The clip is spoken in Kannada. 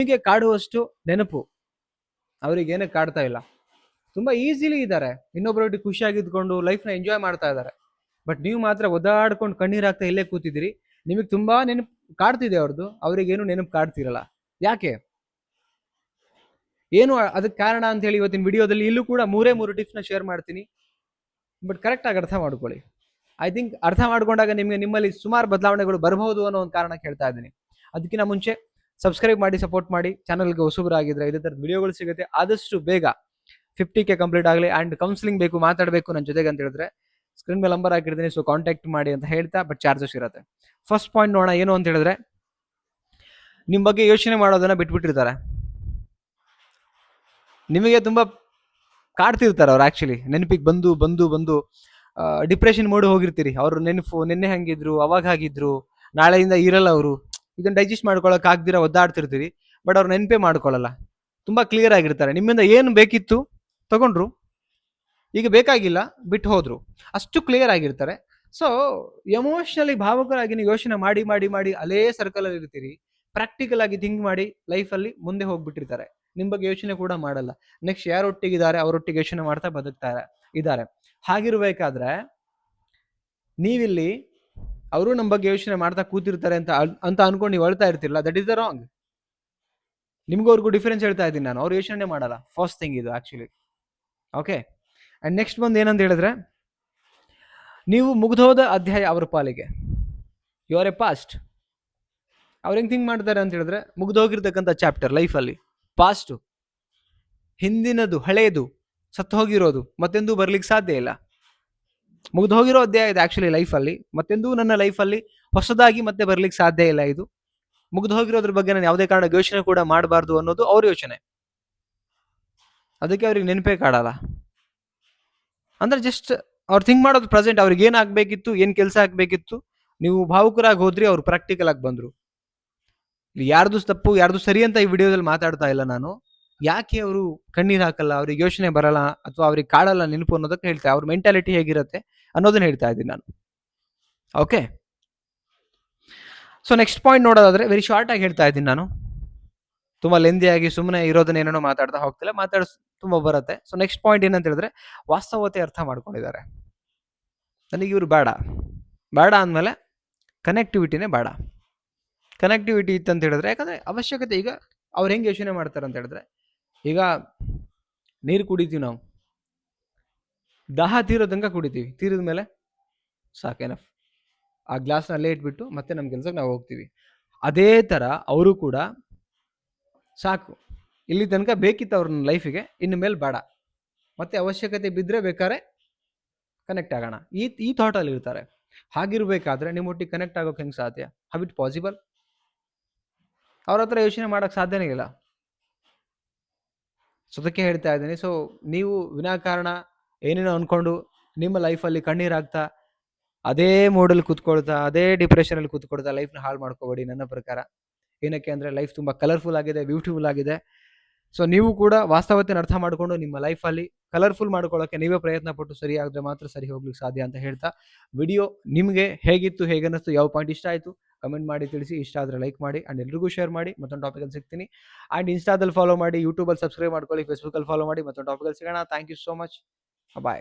ನಿಮಗೆ ಕಾಡುವಷ್ಟು ನೆನಪು ಅವರಿಗೇನೇ ಕಾಡ್ತಾ ಇಲ್ಲ. ತುಂಬಾ ಈಸಿಲಿ ಇದ್ದಾರೆ, ಇನ್ನೊಬ್ಬರೊಟ್ಟಿಗೆ ಖುಷಿಯಾಗಿದ್ಕೊಂಡು ಲೈಫ್ನ ಎಂಜಾಯ್ ಮಾಡ್ತಾ ಇದ್ದಾರೆ. ಬಟ್ ನೀವು ಮಾತ್ರ ಒದಾಡ್ಕೊಂಡು ಕಣ್ಣೀರ್ ಹಾಕ್ತಾ ಇಲ್ಲೇ ಕೂತಿದ್ದೀರಿ. ನಿಮಗೆ ತುಂಬಾ ನೆನಪು ಕಾಡ್ತಿದೆ ಅವ್ರದ್ದು, ಅವ್ರಿಗೇನು ನೆನಪು ಕಾಡ್ತಿರಲ್ಲ. ಯಾಕೆ? ಏನು ಅದಕ್ಕೆ ಕಾರಣ ಅಂತ ಹೇಳಿ ಇವತ್ತಿನ ವಿಡಿಯೋದಲ್ಲಿ ಇಲ್ಲೂ ಕೂಡ ಮೂರೇ ಟಿಪ್ಸ್ನ ಶೇರ್ ಮಾಡ್ತೀನಿ. ಬಟ್ ಕರೆಕ್ಟಾಗಿ ಅರ್ಥ ಮಾಡ್ಕೊಳ್ಳಿ. ಐ ಥಿಂಕ್ ಅರ್ಥ ಮಾಡ್ಕೊಂಡಾಗ ನಿಮಗೆ ನಿಮ್ಮಲ್ಲಿ ಸುಮಾರು ಬದಲಾವಣೆಗಳು ಬರಬಹುದು ಅನ್ನೋ ಒಂದು ಕಾರಣಕ್ಕೆ ಹೇಳ್ತಾ ಇದ್ದೀನಿ. ಅದಕ್ಕಿಂತ ಮುಂಚೆ ಸಬ್ಸ್ಕ್ರೈಬ್ ಮಾಡಿ, ಸಪೋರ್ಟ್ ಮಾಡಿ. ಚಾನಲ್ಗೆ ಹೊಸಬರಾಗಿದ್ರೆ ಇದೇ ಥರದ ವಿಡಿಯೋಗಳು ಸಿಗುತ್ತೆ. ಆದಷ್ಟು ಬೇಗ 50K ಕಂಪ್ಲೀಟ್ ಆಗಲಿ. ಆ್ಯಂಡ್ ಕೌನ್ಸಿಲಿಂಗ್ ಬೇಕು, ಮಾತಾಡಬೇಕು ನನ್ನ ಜೊತೆಗೆ ಅಂತ ಹೇಳಿದ್ರೆ ಸ್ಕ್ರೀನ್ ಮೇಲೆ ನಂಬರ್ ಹಾಕಿರ್ತೀನಿ, ಸೊ ಕಾಂಟ್ಯಾಕ್ಟ್ ಮಾಡಿ ಅಂತ ಹೇಳ್ತಾ. ಬಟ್ ಚಾರ್ಜಸ್ ಇರುತ್ತೆ. ಫಸ್ಟ್ ಪಾಯಿಂಟ್ ನೋಡೋಣ, ಏನು ಅಂತ ಹೇಳಿದ್ರೆ ನಿಮ್ಮ ಬಗ್ಗೆ ಯೋಚನೆ ಮಾಡೋದನ್ನ ಬಿಟ್ಬಿಟ್ಟಿರ್ತಾರೆ. ನಿಮಗೆ ತುಂಬಾ ಕಾಡ್ತಿರ್ತಾರೆ ಅವ್ರು. ಆಕ್ಚುಲಿ ನೆನಪಿಗೆ ಬಂದು ಬಂದು ಬಂದು ಡಿಪ್ರೆಷನ್ ಮೋಡ್ ಹೋಗಿರ್ತೀರಿ. ಅವರು ನೆನಪು, ನಿನ್ನೆ ಹಂಗಿದ್ರು, ಅವಾಗ ಹಾಗಿದ್ರು, ನಾಳೆಯಿಂದ ಇರಲ್ಲ ಅವರು. ಇದನ್ನ ಡೈಜೆಸ್ಟ್ ಮಾಡ್ಕೊಳಕ್ ಆಗ್ದಿರ ಒದ್ದಾಡ್ತಿರ್ತೀರಿ. ಬಟ್ ಅವ್ರು ನೆನಪೇ ಮಾಡ್ಕೊಳ್ಳಲ್ಲ. ತುಂಬಾ ಕ್ಲಿಯರ್ ಆಗಿರ್ತಾರೆ. ನಿಮ್ಮಿಂದ ಏನು ಬೇಕಿತ್ತು ತಗೊಂಡ್ರು, ಈಗ ಬೇಕಾಗಿಲ್ಲ ಬಿಟ್ಟು ಹೋದ್ರು. ಅಷ್ಟು ಕ್ಲಿಯರ್ ಆಗಿರ್ತಾರೆ. ಸೊ ಎಮೋಷನಲಿ ಭಾವುಕರಾಗಿ ನೀವು ಯೋಚನೆ ಮಾಡಿ ಮಾಡಿ ಮಾಡಿ ಅದೇ ಸರ್ಕಲ್ ಅಲ್ಲಿ ಇರ್ತೀರಿ. ಪ್ರಾಕ್ಟಿಕಲ್ ಆಗಿ ಥಿಂಕ್ ಮಾಡಿ ಲೈಫಲ್ಲಿ ಮುಂದೆ ಹೋಗ್ಬಿಟ್ಟಿರ್ತಾರೆ. ನಿಮ್ ಬಗ್ಗೆ ಯೋಚನೆ ಕೂಡ ಮಾಡಲ್ಲ. ನೆಕ್ಸ್ಟ್ ಯಾರೊಟ್ಟಿಗಿದ್ದಾರೆ ಅವರೊಟ್ಟಿಗೆ ಯೋಚನೆ ಮಾಡ್ತಾ ಬದುಕ್ತಾರೆ ಇದ್ದಾರೆ. ಹಾಗಿರ್ಬೇಕಾದ್ರೆ ನೀವಿಲ್ಲಿ ಅವರು ನಮ್ಮ ಬಗ್ಗೆ ಯೋಚನೆ ಮಾಡ್ತಾ ಕೂತಿರ್ತಾರೆ ಅಂತ ಅನ್ಕೊಂಡು ನೀವು ಅಳ್ತಾ ಇರ್ತಿರಲ್ಲ, ದಟ್ ಇಸ್ ದ ರಾಂಗ್. ನಿಮ್ಗೂ ಅವ್ರಿಗೂ ಡಿಫರೆನ್ಸ್ ಹೇಳ್ತಾ ಇದ್ದೀನಿ ನಾನು. ಅವ್ರು ಯೋಚನೆ ಮಾಡಲ್ಲ. ಫಸ್ಟ್ ಥಿಂಗ್ ಇದು ಆಕ್ಚುಲಿ. ಓಕೆ. ಅಂಡ್ ನೆಕ್ಸ್ಟ್ ಬಂದು ಏನಂತ ಹೇಳಿದ್ರೆ, ನೀವು ಮುಗ್ದೋದ ಅಧ್ಯಾಯ ಅವರ ಪಾಲಿಗೆ. You are a past. ಅವ್ರು ಹೆಂಗ್ ಥಿಂಕ್ ಮಾಡ್ತಾರೆ ಅಂತ ಹೇಳಿದ್ರೆ, ಮುಗ್ದೋಗಿರ್ತಕ್ಕಂಥ ಚಾಪ್ಟರ್ ಲೈಫಲ್ಲಿ ಪಾಸ್ಟು, ಹಿಂದಿನದು, ಹಳೆಯದು, ಸತ್ತು ಹೋಗಿರೋದು ಮತ್ತೆಂದೂ ಬರ್ಲಿಕ್ಕೆ ಸಾಧ್ಯ ಇಲ್ಲ. ಮುಗ್ದು ಹೋಗಿರೋ ಅಧ್ಯಾಯ ಇದೆ ಆಕ್ಚುಲಿ ಲೈಫಲ್ಲಿ. ಮತ್ತೆಂದೂ ನನ್ನ ಲೈಫಲ್ಲಿ ಹೊಸದಾಗಿ ಮತ್ತೆ ಬರ್ಲಿಕ್ಕೆ ಸಾಧ್ಯ ಇಲ್ಲ. ಇದು ಮುಗ್ದು ಹೋಗಿರೋದ್ರ ಬಗ್ಗೆ ನಾನು ಯಾವುದೇ ಕಾರಣ ಯೋಚನೆ ಕೂಡ ಮಾಡಬಾರ್ದು ಅನ್ನೋದು ಅವ್ರ ಯೋಚನೆ. ಅದಕ್ಕೆ ಅವ್ರಿಗೆ ನೆನಪೇ ಕಾಡಲ್ಲ. ಅಂದ್ರೆ ಜಸ್ಟ್ ಅವ್ರು ಥಿಂಕ್ ಮಾಡೋದು ಪ್ರೆಸೆಂಟ್. ಅವ್ರಿಗೆ ಏನ್ ಆಗ್ಬೇಕಿತ್ತು, ಏನ್ ಕೆಲಸ ಆಗ್ಬೇಕಿತ್ತು. ನೀವು ಭಾವುಕರಾಗಿ ಹೋದ್ರಿ, ಅವ್ರು ಪ್ರಾಕ್ಟಿಕಲ್ ಆಗಿ ಬಂದ್ರು. ಯಾರ್ದು ತಪ್ಪು ಯಾರ್ದು ಸರಿ ಅಂತ ಈ ವಿಡಿಯೋದಲ್ಲಿ ಮಾತಾಡ್ತಾ ಇಲ್ಲ ನಾನು. ಯಾಕೆ ಅವರು ಕಣ್ಣೀರ್ ಹಾಕಲ್ಲ, ಅವ್ರಿಗೆ ಯೋಚನೆ ಬರಲ್ಲ, ಅಥವಾ ಅವ್ರಿಗೆ ಕಾಡಲ್ಲ ನೆನಪು ಅನ್ನೋದಕ್ಕೆ ಹೇಳ್ತಾ, ಅವ್ರ ಮೆಂಟಾಲಿಟಿ ಹೇಗಿರುತ್ತೆ ಅನ್ನೋದನ್ನ ಹೇಳ್ತಾ ಇದ್ದೀನಿ ನಾನು. ಓಕೆ. ಸೊ ನೆಕ್ಸ್ಟ್ ಪಾಯಿಂಟ್ ನೋಡೋದಾದ್ರೆ ವೆರಿ ಶಾರ್ಟ್ ಆಗಿ ಹೇಳ್ತಾ ಇದ್ದೀನಿ ನಾನು. ತುಂಬಾ ಲೆಂದಿಯಾಗಿ ಸುಮ್ಮನೆ ಇರೋದನ್ನ ಏನೇನೋ ಮಾತಾಡ್ತಾ ಹೋಗ್ತಿಲ್ಲ, ತುಂಬಾ ಬರುತ್ತೆ. ಸೊ ನೆಕ್ಸ್ಟ್ ಪಾಯಿಂಟ್ ಏನಂತ ಹೇಳಿದ್ರೆ, ವಾಸ್ತವತೆ ಅರ್ಥ ಮಾಡ್ಕೊಂಡಿದ್ದಾರೆ. ನನಗೆ ಇವ್ರು ಬೇಡ. ಬೇಡ ಅಂದಮೇಲೆ ಕನೆಕ್ಟಿವಿಟಿನೇ ಬೇಡ. ಕನೆಕ್ಟಿವಿಟಿ ಇತ್ತಂತ ಹೇಳಿದ್ರೆ, ಯಾಕಂದ್ರೆ ಅವಶ್ಯಕತೆ ಈಗ ಅವ್ರು ಹೆಂಗೆ ಯೋಚನೆ ಮಾಡ್ತಾರೆ ಅಂತ ಹೇಳಿದ್ರೆ, ಈಗ ನೀರು ಕುಡಿತೀವಿ ನಾವು, ದಾಹ ತೀರೋ ತನಕ ಕುಡಿತೀವಿ. ತೀರಿದ ಮೇಲೆ ಸಾಕೇನಫ್, ಆ ಗ್ಲಾಸ್ನ ಅಲ್ಲೇ ಇಟ್ಬಿಟ್ಟು ಮತ್ತೆ ನಮ್ಮ ಕೆಲ್ಸಕ್ಕೆ ನಾವು ಹೋಗ್ತೀವಿ. ಅದೇ ಥರ ಅವರು ಕೂಡ ಸಾಕು, ಇಲ್ಲಿ ತನಕ ಬೇಕಿತ್ತು ಅವ್ರ ಲೈಫಿಗೆ, ಇನ್ನು ಮೇಲೆ ಬೇಡ, ಮತ್ತೆ ಅವಶ್ಯಕತೆ ಬಿದ್ದರೆ ಬೇಕಾದ್ರೆ ಕನೆಕ್ಟ್ ಆಗೋಣ, ಈ ಥಾಟಲ್ಲಿ ಇರ್ತಾರೆ. ಹಾಗಿರ್ಬೇಕಾದ್ರೆ ನಿಮ್ಮೊಟ್ಟಿಗೆ ಕನೆಕ್ಟ್ ಆಗೋಕೆ ಹೆಂಗೆ ಸಾಧ್ಯ? How it possible? ಅವ್ರ ಹತ್ರ ಯೋಚನೆ ಮಾಡೋಕ್ಕೆ ಸಾಧ್ಯನೇ ಇಲ್ಲ. ಸೊ ಅದಕ್ಕೆ ಹೇಳ್ತಾ ಇದ್ದೀನಿ. ಸೊ ನೀವು ವಿನಾಕಾರಣ ಏನೇನೋ ಅಂದ್ಕೊಂಡು ನಿಮ್ಮ ಲೈಫಲ್ಲಿ ಕಣ್ಣೀರಾಗ್ತಾ, ಅದೇ ಮೋಡಲ್ಲಿ ಕೂತ್ಕೊಳ್ತಾ, ಅದೇ ಡಿಪ್ರೆಷನಲ್ಲಿ ಕೂತ್ಕೊಳ್ತಾ ಲೈಫ್ನ ಹಾಳು ಮಾಡ್ಕೋಬೇಡಿ ನನ್ನ ಪ್ರಕಾರ. ಏನಕ್ಕೆ ಅಂದರೆ ಲೈಫ್ ತುಂಬ ಕಲರ್ಫುಲ್ ಆಗಿದೆ, ಬ್ಯೂಟಿಫುಲ್ ಆಗಿದೆ. ಸೊ ನೀವು ಕೂಡ ವಾಸ್ತವತೆಯನ್ನು ಅರ್ಥ ಮಾಡಿಕೊಂಡು ನಿಮ್ಮ ಲೈಫಲ್ಲಿ ಕಲರ್ಫುಲ್ ಮಾಡ್ಕೊಳ್ಳೋಕ್ಕೆ ನೀವೇ ಪ್ರಯತ್ನ ಪಟ್ಟು ಸರಿ ಆದರೆ ಮಾತ್ರ ಸರಿ ಹೋಗ್ಲಿಕ್ಕೆ ಸಾಧ್ಯ ಅಂತ ಹೇಳ್ತಾ, ವಿಡಿಯೋ ನಿಮಗೆ ಹೇಗಿತ್ತು, ಹೇಗನ್ನಿಸ್ತು, ಯಾವ ಪಾಯಿಂಟ್ ಇಷ್ಟ ಆಯಿತು ಕಮೆಂಟ್ ಮಾಡಿ ತಿಳಿಸಿ. ಇಷ್ಟ ಆದರೆ ಲೈಕ್ ಮಾಡಿ ಆ್ಯಂಡ್ ಎಲ್ರಿಗೂ ಶೇರ್ ಮಾಡಿ. ಮತ್ತೊಂದು ಟಾಪಿಕಲ್ಲಿ ಸಿಗ್ತೀನಿ. ಆ್ಯಂಡ್ ಇನ್ಸ್ಟಾದಲ್ಲಿ ಫಾಲೋ ಮಾಡಿ, ಯೂಟ್ಯೂಬಲ್ಲಿ ಸಬ್ಸ್ಕ್ರೈಬ್ ಮಾಡ್ಕೊಳ್ಳಿ, ಫೇಸ್ಬುಕ್ಕಲ್ಲಿ ಫಾಲೋ ಮಾಡಿ. ಮತ್ತೊಂದು ಟಾಪಿಕಲ್ಲಿ ಸಿಗೋಣ. Thank you so much. Bye.